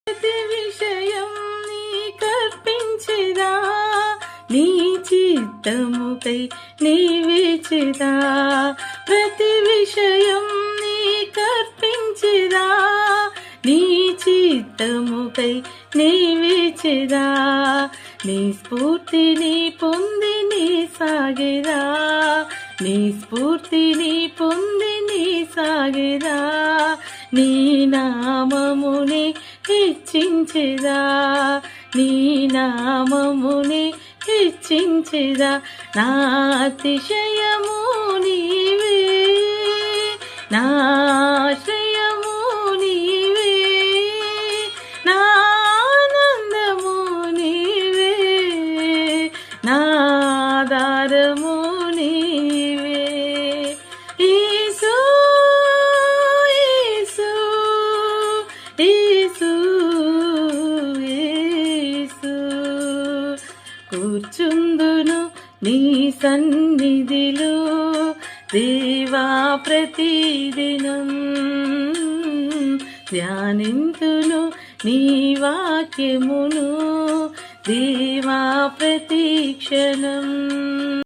ప్రతి విషయం నీకర్పించెదా, నీ చిత్తముకై నీవేచెదా. ప్రతి విషయం నీకర్పించెదా, నీ చిత్తముకై నీవేచెదా. నీ స్ఫూర్తిని పొంది నీ సాగెదా, నీ స్ఫూర్తిని పొంది నీ సాగెదా. నీ నామముని హెచ్చించెదా, నీ నామముని హెచ్చించెదా. నా అతిశయము నీవే, నా ఆశ్రయము నీవే, నా ఆనందము నీవే, నా ఆధారము నీవే. యేసు యేసు యేసు యేసు, కూర్చుందును నీ సన్నిధిలో దేవా ప్రతిదినం. ధ్యానింతును నీ వాక్యమును దేవా ప్రతిక్షణం.